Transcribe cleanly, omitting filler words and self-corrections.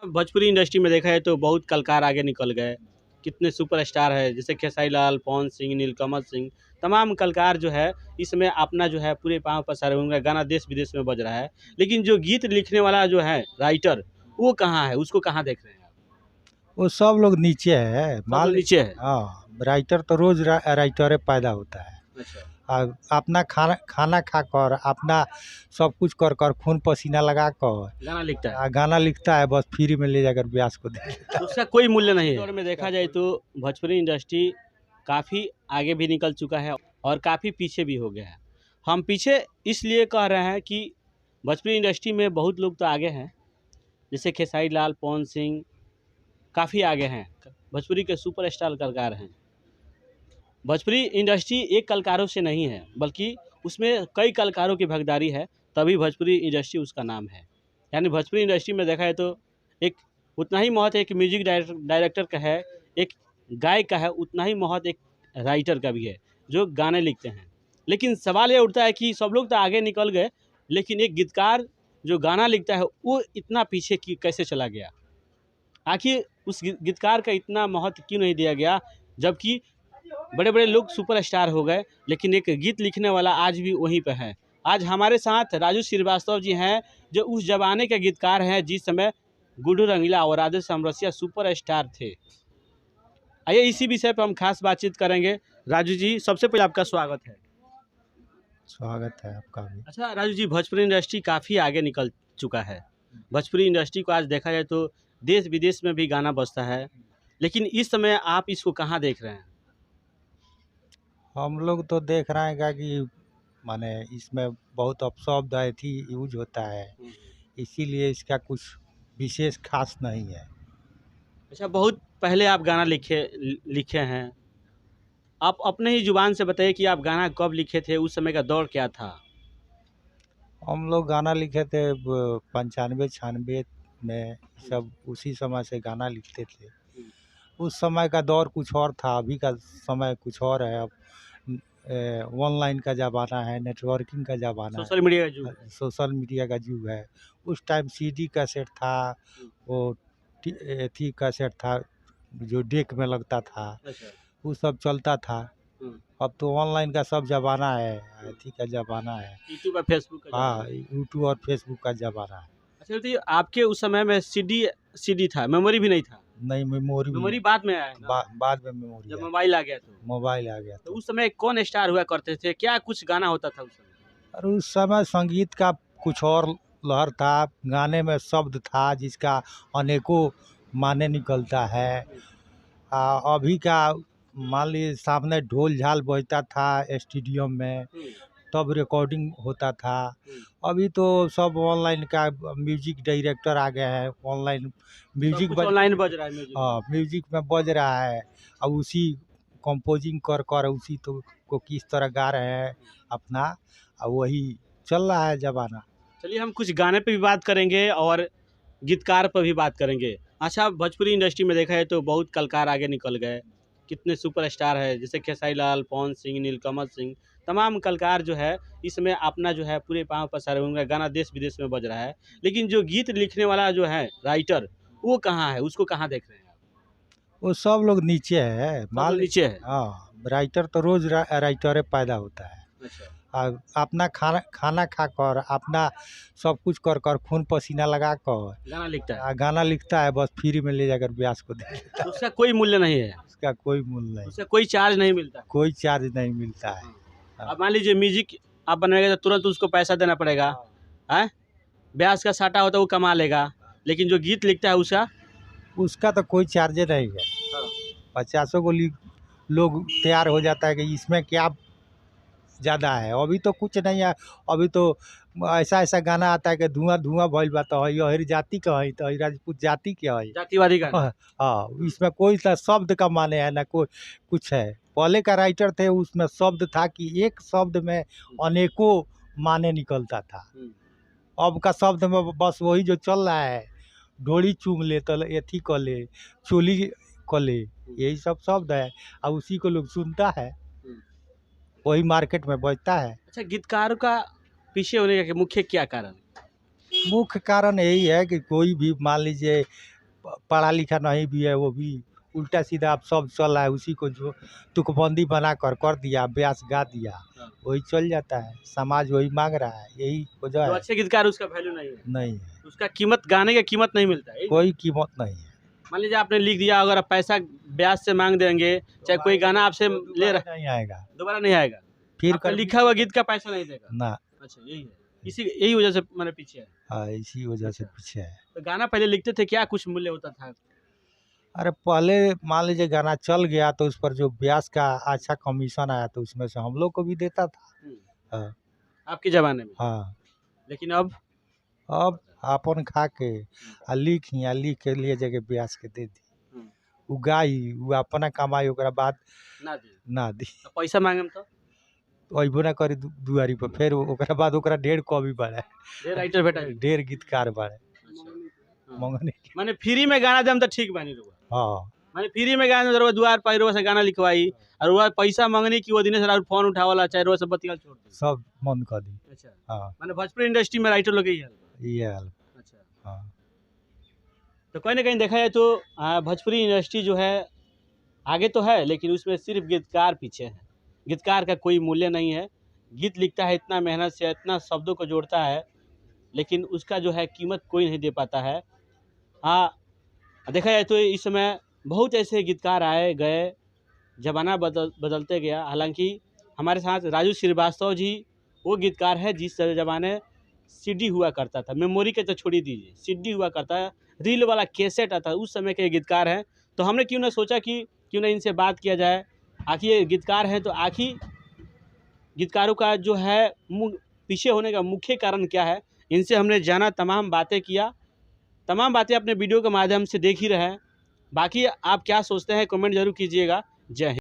Bhojpuri industry में देखा जाए तो बहुत कलाकार आगे निकल गए। कितने सुपरस्टार है जैसे खेसारी लाल, पवन सिंह, नीलकमल सिंह, तमाम कलाकार जो है इस समय अपना जो है पूरे पाँव पसारे हुए हैं, गाना देश विदेश में बज रहा है। लेकिन जो गीत लिखने वाला जो है राइटर, वो कहाँ है? उसको कहाँ देख रहे हैं आप? वो सब लोग नीचे है सब मान लोग ली। नीचे है। हाँ, राइटर तो रोज राइटरे पैदा होता है। अच्छा। अपना खाना खाना खा कर अपना सब कुछ कर कर खून पसीना लगा कर गाना लिखता है। गाना लिखता है, बस फ्री में ले जाकर व्यास को दे देता है। उसका कोई मूल्य नहीं है। दौर में देखा जाए तो भोजपुरी इंडस्ट्री काफ़ी आगे भी निकल चुका है और काफ़ी पीछे भी हो गया है। हम पीछे इसलिए कह रहे हैं कि भोजपुरी इंडस्ट्री में बहुत लोग तो आगे हैं, जैसे खेसारी लाल, पवन सिंह काफ़ी आगे हैं, भोजपुरी के सुपरस्टार कलाकार हैं। भोजपुरी इंडस्ट्री एक कलाकारों से नहीं है, बल्कि उसमें कई कलाकारों की भागीदारी है, तभी भोजपुरी इंडस्ट्री उसका नाम है। यानी भोजपुरी इंडस्ट्री में देखा जाए तो एक उतना ही महत्व एक म्यूजिक डायरेक्टर का है, एक गायक का है, उतना ही महत्व एक राइटर का भी है जो गाने लिखते हैं। लेकिन सवाल ये उठता है कि सब लोग तो आगे निकल गए, लेकिन एक गीतकार जो गाना लिखता है वो इतना पीछे कैसे चला गया? आखिर उस गीतकार का इतना महत्व क्यों नहीं दिया गया, जबकि बड़े बड़े लोग सुपरस्टार हो गए, लेकिन एक गीत लिखने वाला आज भी वहीं पे है। आज हमारे साथ राजू श्रीवास्तव जी हैं, जो उस जमाने के गीतकार हैं जिस समय गुड्डू रंगीला और राधे समरसिया सुपरस्टार थे। आइए इसी विषय पर हम खास बातचीत करेंगे। राजू जी, सबसे पहले आपका स्वागत है। स्वागत है आपका भी। अच्छा राजू जी, भोजपुरी इंडस्ट्री काफ़ी आगे निकल चुका है। भोजपुरी इंडस्ट्री को आज देखा जाए तो देश विदेश में भी गाना बजता है, लेकिन इस समय आप इसको कहाँ देख रहे हैं? हम लोग तो देख रहे हैं कि माने इसमें बहुत अपशब्द थी यूज होता है, इसीलिए इसका कुछ विशेष खास नहीं है। अच्छा, बहुत पहले आप गाना लिखे हैं। आप अपने ही ज़ुबान से बताइए कि आप गाना कब लिखे थे, उस समय का दौर क्या था? हम लोग गाना लिखे थे 95-96 में, सब उसी समय से गाना लिखते थे। उस समय का दौर कुछ और था, अभी का समय कुछ और है। अब ऑनलाइन का ज़माना है, नेटवर्किंग का ज़माना है, सोशल मीडिया का युग है। सोशल मीडिया का युग है। उस टाइम सीडी कैसेट था, वो थी कैसेट था जो डेक में लगता था, अच्छा। वो सब चलता था। अब तो ऑनलाइन का सब ज़माना है, अथी का ज़माना है। यूट्यूब और फेसबुक का ज़माना हाँ, है। यूट्यूब और फेसबुक का ज़माना है। अच्छा तो आपके उस समय में सीडी था, मेमोरी भी नहीं था? नहीं, मेमोरी मेमोरी बाद में आया ना? बाद में मेमोरी जब है, मोबाइल आ गया तो। मोबाइल आ गया तो तो। उस समय कौन स्टार हुआ करते थे? क्या कुछ गाना होता था उस समय? और उस समय संगीत का कुछ और लहर था, गाने में शब्द था जिसका अनेकों माने निकलता है। अभी का मान लीजिए सामने ढोल झाल बजता था स्टेडियम में, तब रिकॉर्डिंग होता था। अभी तो सब ऑनलाइन का म्यूजिक डायरेक्टर आ गए हैं, ऑनलाइन म्यूजिक ऑनलाइन बज रहा है म्यूजिक। हाँ, म्यूजिक में बज रहा है। अब उसी कंपोजिंग कर कर उसी तो को किस तरह गा रहे हैं अपना, अब वही चल रहा है ज़माना। चलिए हम कुछ गाने पे भी बात करेंगे और गीतकार पर भी बात करेंगे। अच्छा, भोजपुरी इंडस्ट्री में देखा जाए तो बहुत कलाकार आगे निकल गए। कितने सुपरस्टार है जैसे खेसारी लाल, पवन सिंह, नीलकमल सिंह, तमाम कलाकार जो है इस समय अपना जो है पूरे पाँव पसारे हुए हैं, गाना देश विदेश में बज रहा है। लेकिन जो गीत लिखने वाला जो है राइटर, वो कहाँ है? उसको कहाँ देख रहे हैं आप? वो सब लोग नीचे है सब लोग नीचे है। हाँ, राइटर तो रोज राइटरे पैदा होता है। अच्छा। अपना खाना खा कर अपना सब कुछ कर कर खून पसीना लगा कर गाना लिखता है। गाना लिखता है, बस फ्री में ले जाकर व्यास को दे देता है। उसका कोई मूल्य नहीं है, उसका कोई मूल्य नहीं, उसका कोई चार्ज नहीं मिलता। कोई चार्ज नहीं मिलता है। अब मान लीजिए म्यूजिक आप बनाएगा तो तुरंत उसको पैसा देना पड़ेगा, है? ब्याज का साटा होता है वो कमा लेगा, लेकिन जो गीत लिखता है उसका तो कोई चार्ज नहीं है। 50 को लोग तैयार हो जाता है कि इसमें क्या ज़्यादा है। अभी तो कुछ नहीं है। अभी तो ऐसा ऐसा गाना आता है कि धुआं धुआं भइल बा, तो हई जाति का है, तो हई राजपूत जाति के है। जातिवादी गाना। हाँ, इसमें कोई सा शब्द का माने है ना कोई कुछ है। पहले का राइटर थे, उसमें शब्द था कि एक शब्द में अनेकों माने निकलता था। अब का शब्द में बस वही जो चल रहा है, डोरी चूम ले तो एथी कर ले, चोली कर ले, यही सब शब्द है। अब उसी को लोग सुनता है, वही मार्केट में बजता है। अच्छा, गीतकार का पीछे होने का मुख्य क्या कारण? मुख्य कारण यही है कि कोई भी मान लीजिए पढ़ा लिखा नहीं भी है, वो भी उल्टा सीधा अब सब चल रहा है, उसी को जो तुकबंदी बना कर दिया, ब्यास गा दिया, वही चल जाता है, समाज वही मांग रहा है, यही वजह जो है। अच्छे गीतकार उसका वैल्यू नहीं है, नहीं है, उसका कीमत, गाने का कीमत नहीं मिलता है। कोई कीमत नहीं है। मान लीजिए आपने लिख दिया, अगर आप पैसा ब्याज से मांग देंगे, चाहे कोई गाना आपसे ले रहा, नहीं आएगा, दोबारा नहीं आएगा, फिर आपका लिखा हुआ गीत का पैसा नहीं देगा ना। अच्छा, यही है, यही वजह से मैंने पीछे है। हाँ, इसी वजह से पीछे है। तो गाना पहले लिखते थे, क्या कुछ मूल्य होता था? अरे पहले मान लीजिए गाना चल गया तो उस पर जो ब्यास का अच्छा कमीशन आया तो उसमें से हम लोग को भी देता था। हाँ, आपके जमाने में। हाँ। लेकिन अब अपन खा के लिख के लिए जगह ब्यास के दे दी, उ गाई, उ अपना कमाई, ओकरा बाद ना दी तो पैसा मांगे तो अइबो ना करी दुआरी पर, फिर ओकरा बाद ओकरा ढेर कवि बढ़े, ढेर राइटर बेटा, ढेर गीतकार बढ़े। मंगनी माने फ्री में गाना दम तो ठीक बानी रुआ। हाँ, माने फ्री में गाना दरवा दुआर पर रुआ से गाना लिखवाई, और वो पैसा मांगनी की वो दिनेश राउत फोन उठावला, चाहे रुआ से बतियाल छोड़ दी, सब मन कर दी। अच्छा, हाँ, माने भोजपुरी इंडस्ट्री में राइटर लोग ही है। ये हाल। अच्छा, हाँ, तो कहीं ना कहीं देखा जाए तो भोजपुरी इंडस्ट्री जो है आगे तो है, लेकिन उसमें सिर्फ गीतकार पीछे है। गीतकार का कोई मूल्य नहीं है। गीत लिखता है इतना मेहनत से, इतना शब्दों को जोड़ता है, लेकिन उसका जो है कीमत कोई नहीं दे पाता है। हाँ, देखा जाए तो इस समय बहुत ऐसे गीतकार आए गए, ज़माना बदलते गया। हालांकि हमारे साथ राजू श्रीवास्तव जी वो गीतकार है जिस ज़माने सीडी हुआ करता था, मेमोरी के तो छोड़ी दीजिए, सीडी हुआ करता है, रील वाला कैसेट आता, उस समय के गीतकार हैं। तो हमने क्यों ना सोचा कि क्यों ना इनसे बात किया जाए। आखिर ये गीतकार हैं तो आखिर गीतकारों का जो है पीछे होने का मुख्य कारण क्या है, इनसे हमने जाना, तमाम बातें किया। तमाम बातें अपने वीडियो के माध्यम से देख ही रहे हैं। बाकी आप क्या सोचते हैं कमेंट जरूर कीजिएगा। जय हिंद।